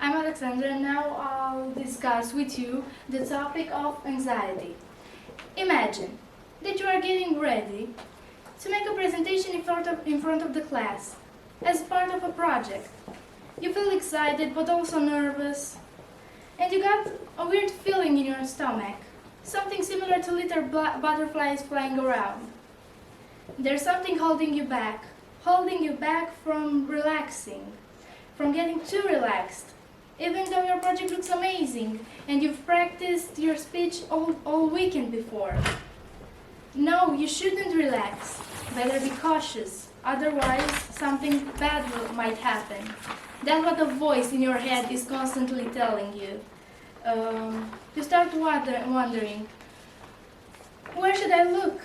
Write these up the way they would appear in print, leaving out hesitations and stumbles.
I'm Alexandra, and now I'll discuss with you the topic of anxiety. Imagine that you are getting ready to make a presentation in front of the class as part of a project. You feel excited but also nervous, and you got a weird feeling in your stomach, something similar to little butterflies flying around. There's something holding you back from relaxing, from getting too relaxed, even though your project looks amazing and you've practiced your speech all weekend before. No, you shouldn't relax. Better be cautious, otherwise something bad might happen. That's what the voice in your head is constantly telling you. You start wondering, where should I look?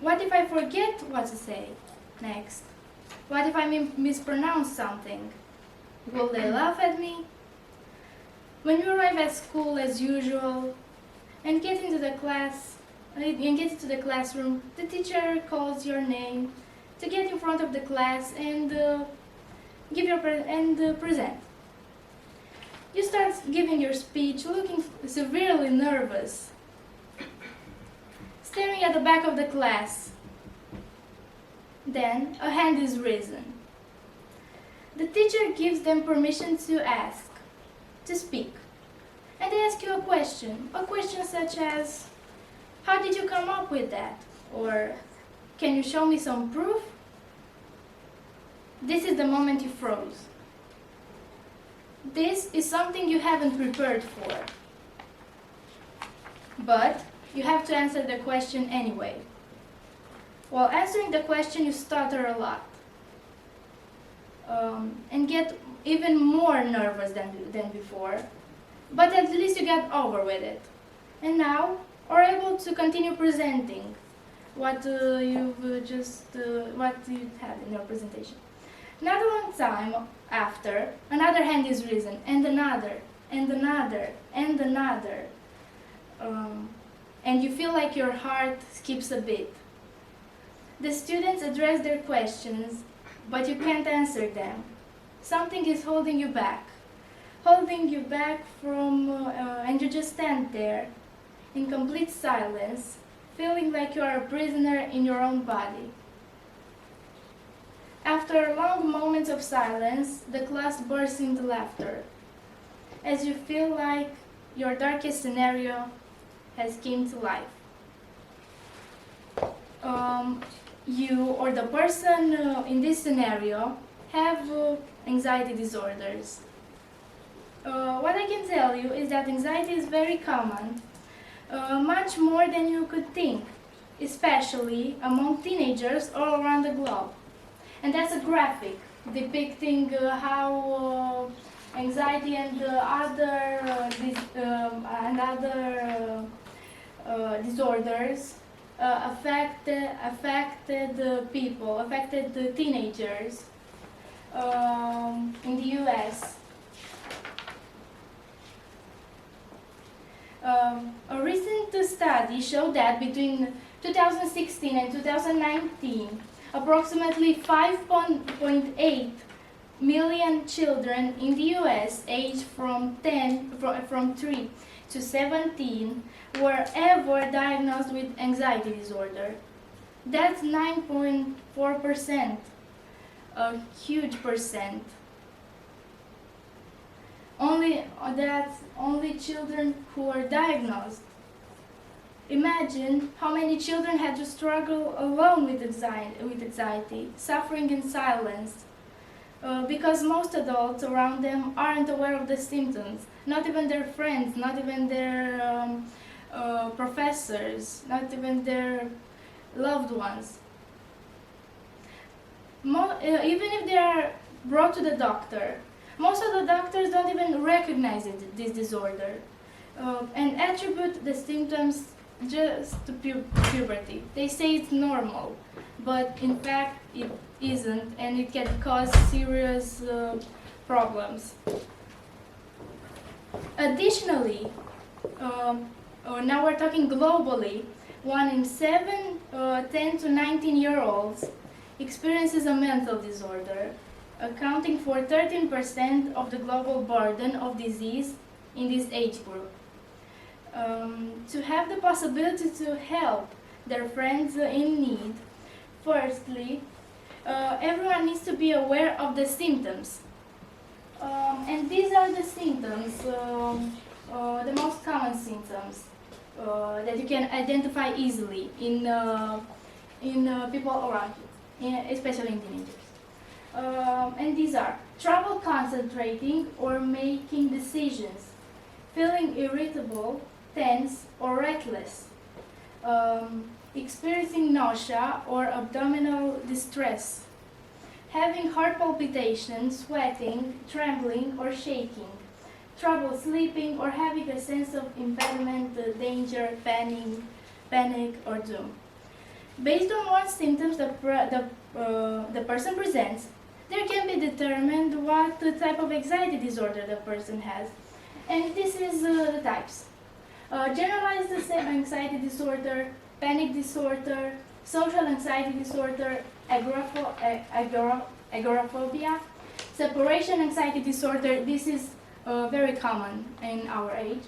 What if I forget what to say next? What if I mispronounce something? Will they laugh at me? When you arrive at school as usual and get into the classroom, the teacher calls your name to get in front of the class and present. You start giving your speech looking severely nervous, staring at the back of the class. Then a hand is raised. The teacher gives them permission to speak. And they ask you a question such as, how did you come up with that? Or, can you show me some proof? This is the moment you froze. This is something you haven't prepared for. But you have to answer the question anyway. While answering the question, you stutter a lot. And get even more nervous than before, but at least you get over with it. And now are able to continue presenting what you had in your presentation. Another one time after, another hand is risen, and another, and another, and another. And you feel like your heart skips a beat. The students address their questions, but you can't answer them. Something is holding you back from, and you just stand there in complete silence, feeling like you are a prisoner in your own body. After long moments of silence, the class bursts into laughter, as you feel like your darkest scenario has come to life. You or the person in this scenario have anxiety disorders. What I can tell you is that anxiety is very common, much more than you could think, especially among teenagers all around the globe. And that's a graphic depicting how anxiety and other disorders affected the teenagers in the US. A recent study showed that between 2016 and 2019, approximately 5.8 million children in the US aged from 3 to 17 were ever diagnosed with anxiety disorder. That's 9.4%, a huge percent. That's only children who are diagnosed. Imagine how many children had to struggle alone with anxiety, suffering in silence, because most adults around them aren't aware of the symptoms, not even their friends, not even their professors, not even their loved ones. Even if they are brought to the doctor, most of the doctors don't even recognize this disorder and attribute the symptoms just to puberty. They say it's normal, but in fact it isn't, and it can cause serious problems. Additionally, now we're talking globally, 1 in 7 10 to 19-year-olds experiences a mental disorder, accounting for 13% of the global burden of disease in this age group. To have the possibility to help their friends in need, firstly, everyone needs to be aware of the symptoms. And these are the symptoms, the most common symptoms that you can identify easily in people around you, especially in teenagers. And these are trouble concentrating or making decisions, feeling irritable, tense, or restless, experiencing nausea or abdominal distress, having heart palpitations, sweating, trembling, or shaking, trouble sleeping, or having a sense of impediment, danger, panic, or doom. Based on what symptoms the person presents, there can be determined what type of anxiety disorder the person has. And this is the types. Generalized anxiety disorder, panic disorder, social anxiety disorder, agoraphobia, separation anxiety disorder. This is very common in our age.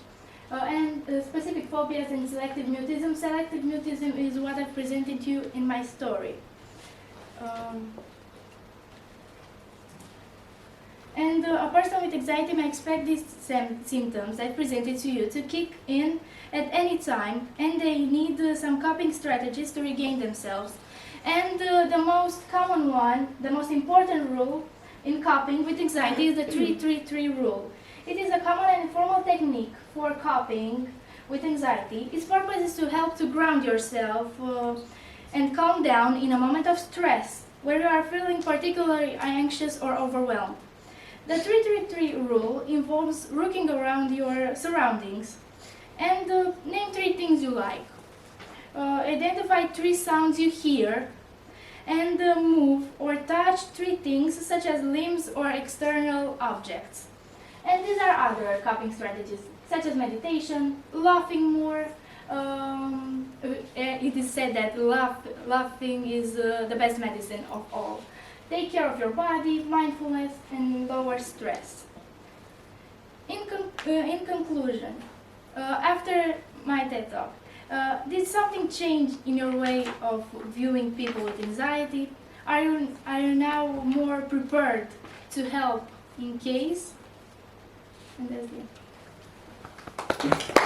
And specific phobias and selective mutism. Selective mutism is what I've presented to you in my story. And a person with anxiety may expect these symptoms I presented to you to kick in at any time, and they need some coping strategies to regain themselves. And the most common one, the most important rule in coping with anxiety is the 3-3-3 rule. It is a common and informal technique for coping with anxiety. Its purpose is to help to ground yourself and calm down in a moment of stress where you are feeling particularly anxious or overwhelmed. The 3-3-3 rule involves looking around your surroundings and name 3 things you like. Identify 3 sounds you hear and move or touch 3 things such as limbs or external objects. And these are other coping strategies such as meditation, laughing more. It is said that laughing is the best medicine of all. Take care of your body, mindfulness, and lower stress. In conclusion, after my TED Talk, did something change in your way of viewing people with anxiety? Are you now more prepared to help in case? And that's it.